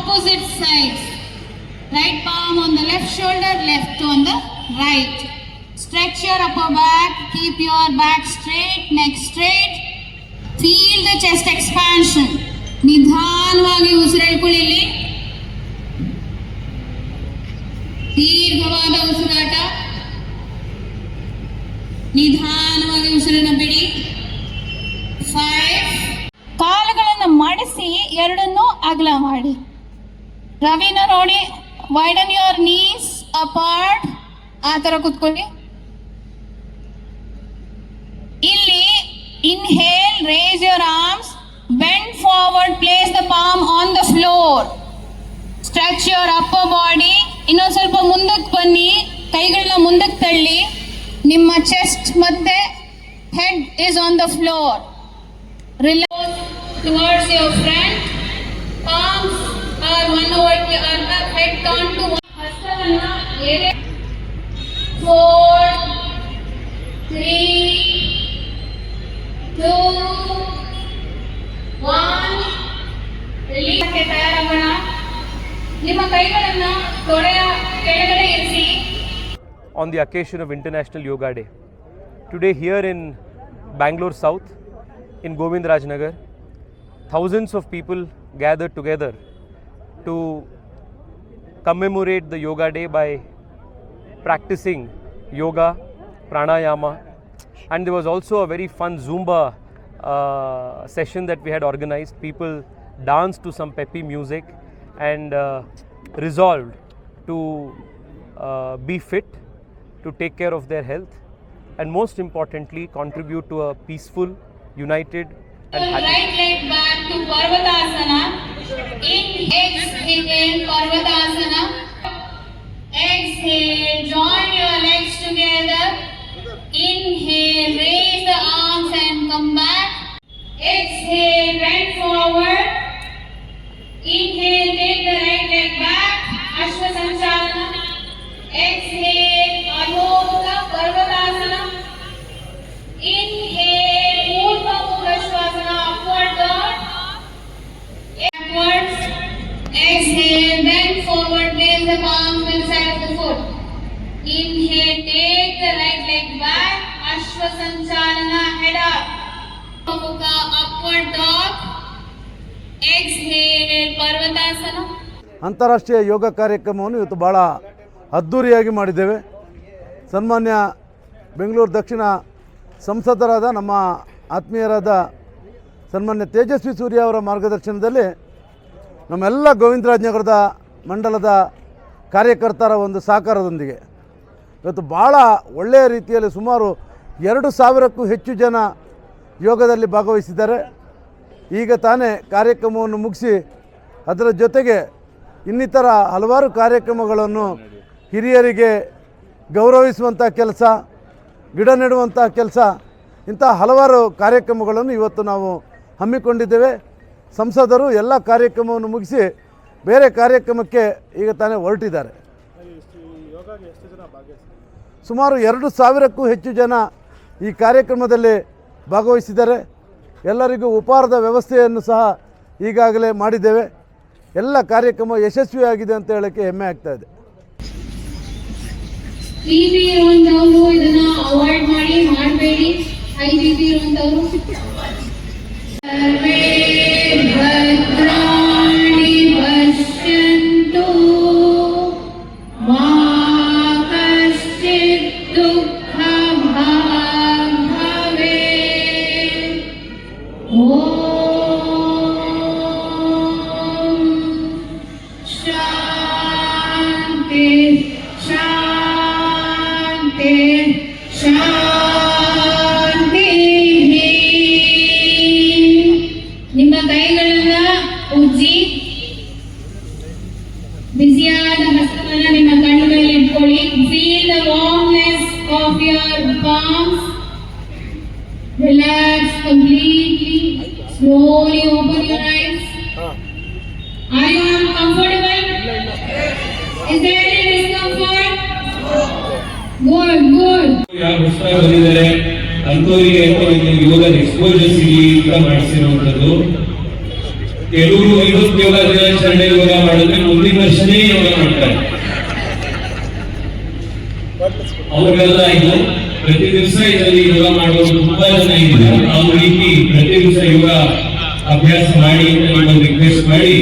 opposite sides. Right palm on the left shoulder, left on the right. Stretch your upper back, keep your back straight, neck straight. Feel the chest expansion. ನಿಧಾನವಾಗಿ ಉಸಿರೆಳ್ಕೊಳ್ಳಿ. ಇಲ್ಲಿ ದೀರ್ಘವಾದ ಉಸಿರಾಟ. ನಿಧಾನವಾಗಿ ಉಸಿರನ್ನು ಬಿಡಿ. 5. ಕಾಲುಗಳನ್ನು ಮಡಿಸಿ ಎರಡನ್ನೂ ಅಗಲ ಮಾಡಿ. ರವಿನ ನೋಡಿ, ವೈಡನ್ ಯುವರ್ ನೀಸ್ ಅಪಾರ್ಟ್. ಆ ತರ ಕೂತ್ಕೊಳ್ಳಿ. ಇಲ್ಲಿ inhale, race your arms, bend forward, place the palm on the floor. Stretch your upper body. ಇನ್ನೊಂದು ಸ್ವಲ್ಪ ಮುಂದಕ್ಕೆ ಬನ್ನಿ, ಕೈಗಳನ್ನ ಮುಂದಕ್ಕೆ ತಳ್ಳಿ. ನಿಮ್ಮ ಚೆಸ್ಟ್ ಮತ್ತೆ head is on the floor. Relax towards your front. Palms are one over the other, head turn to one. ಹಸ್ತವನ್ನ ಎರೆ. 4, 3, 2, 1. ರಿಲೀಸ್ಗೆ ತಯಾರಾಗೋಣ. ನಿಮ್ಮ ಕೈಗಳನ್ನು ತೊಡೆಯ ಕೆಳಗಡೆ ಇರಿಸಿ. On the occasion of International Yoga Day, today here in Bangalore South, in Govindraj Nagar, thousands of people gathered together to commemorate the Yoga Day by practicing yoga, pranayama, and there was also a very fun Zumba session that we had organized. People danced to some peppy music and resolved to be fit, to take care of their health, and most importantly contribute to a peaceful, united and happy. Right leg back to Parvatasana. Exhale, Parvatasana. Exhale, join your legs together. Inhale, raise the arms and come back. Exhale, bend forward. Inhale, take the right leg back. Ashwa Sanchalana. Exhale, Adho Mukha Parvatasana. Inhale, Urdhva Mukha Shavasana, upward dog. Backwards. Exhale, bend forward, place the palms inside of the foot. Inhale, take the right leg back. Ashwa Sanchalana, head up. Mukha, upward dog. Exhale, Parvatasana. ಅಂತಾರಾಷ್ಟ್ರೀಯ ಯೋಗ ಕಾರ್ಯಕ್ರಮವನ್ನು ಇವತ್ತು ಭಾಳ ಅದ್ಧೂರಿಯಾಗಿ ಮಾಡಿದ್ದೇವೆ. ಸನ್ಮಾನ್ಯ ಬೆಂಗಳೂರು ದಕ್ಷಿಣ ಸಂಸದರಾದ ನಮ್ಮ ಆತ್ಮೀಯರಾದ ಸನ್ಮಾನ್ಯ ತೇಜಸ್ವಿ ಸೂರ್ಯ ಅವರ ಮಾರ್ಗದರ್ಶನದಲ್ಲಿ ನಮ್ಮೆಲ್ಲ ಗೋವಿಂದರಾಜ್ ನಗರದ ಮಂಡಲದ ಕಾರ್ಯಕರ್ತರ ಒಂದು ಸಹಕಾರದೊಂದಿಗೆ ಇವತ್ತು ಭಾಳ ಒಳ್ಳೆಯ ರೀತಿಯಲ್ಲಿ ಸುಮಾರು 2,000ಕ್ಕೂ ಹೆಚ್ಚು ಜನ ಯೋಗದಲ್ಲಿ ಭಾಗವಹಿಸಿದ್ದಾರೆ. ಈಗ ತಾನೇ ಕಾರ್ಯಕ್ರಮವನ್ನು ಮುಗಿಸಿ ಅದರ ಜೊತೆಗೆ ಇನ್ನಿತರ ಹಲವಾರು ಕಾರ್ಯಕ್ರಮಗಳನ್ನು ಹಿರಿಯರಿಗೆ ಗೌರವಿಸುವಂಥ ಕೆಲಸ, ಗಿಡ ನೆಡುವಂಥ ಕೆಲಸ, ಇಂಥ ಹಲವಾರು ಕಾರ್ಯಕ್ರಮಗಳನ್ನು ಇವತ್ತು ನಾವು ಹಮ್ಮಿಕೊಂಡಿದ್ದೇವೆ. ಸಂಸದರು ಎಲ್ಲ ಕಾರ್ಯಕ್ರಮವನ್ನು ಮುಗಿಸಿ ಬೇರೆ ಕಾರ್ಯಕ್ರಮಕ್ಕೆ ಈಗ ತಾನೇ ಹೊರಟಿದ್ದಾರೆ. ಸುಮಾರು 2,000ಕ್ಕೂ ಹೆಚ್ಚು ಜನ ಈ ಕಾರ್ಯಕ್ರಮದಲ್ಲಿ ಭಾಗವಹಿಸಿದ್ದಾರೆ. ಎಲ್ಲರಿಗೂ ಉಪಹಾರದ ವ್ಯವಸ್ಥೆಯನ್ನು ಸಹ ಈಗಾಗಲೇ ಮಾಡಿದ್ದೇವೆ. ಎಲ್ಲ ಕಾರ್ಯಕ್ರಮ ಯಶಸ್ವಿಯಾಗಿದೆ ಅಂತ ಹೇಳೋಕ್ಕೆ ಹೆಮ್ಮೆ ಆಗ್ತಾ ಇದೆ. ಬಿಪಿ ಇರುವಂತವರು ಇದನ್ನ ಅವಾಯ್ಡ್ ಮಾಡಬೇಡಿ. ಹೈ ಬಿಪಿ ಇರುವಂತವರು ಭದ್ರಾಣಿ ಪಶ್ಯಂತು ಮಾ ಕಶ್ಚಿತ್ ದುಃಖ ಭಾಗ್ ಭವೇತ್. ಓಂ ಶಾಂತಿ ಶಾಂತಿ ಶಾಂತಿ. ನಿಮ್ಮ ಕೈಗಳನ್ನ ಉಜ್ಜಿ, ಬಿಸಿಯಾದ ಹಸ್ತವನ್ನ ನಿಮ್ಮ ಕಣ್ಣುಗಳಲ್ಲಿ ಇಟ್ಕೊಳ್ಳಿ. Feel the warmness of your palms. Relax completely. Slowly open your eyes. Are you comfortable? Is there any discomfort? Good, good. ಯಾರು ಹೊಸದಾಗಿ ಬಂದಿದ್ದಾರೆ ಅಂಥವರಿಗೆ ಯೋಗದ ಎಕ್ಸ್ಪೋಜರ್ ಸಿಗಲಿ ಅಂತ ಮಾಡಿಸಿರುವಂಥದ್ದು. ಕೆಲವರು ಇವತ್ತು ಯೋಗ ದಿನಾಚರಣೆ ಯೋಗ ಮಾಡಿದ್ರೆ ಮುಂದಿನ ವರ್ಷನೇ ಯೋಗ ಮಾಡ್ತಾರೆ. ಅವ್ರಿಗೆಲ್ಲ ಇದು ಪ್ರತಿ ದಿವಸ ಇದರಲ್ಲಿ ಯೋಗ ಮಾಡೋದು ತುಂಬಾ ಜನ ಇದ್ದಾರೆ. ಆ ರೀತಿ ಪ್ರತಿ ದಿವಸ ಯೋಗ ಅಭ್ಯಾಸ ಮಾಡಿ ಅಂತ ನಿಮ್ಮನ್ನು ರಿಕ್ವೆಸ್ಟ್ ಮಾಡಿ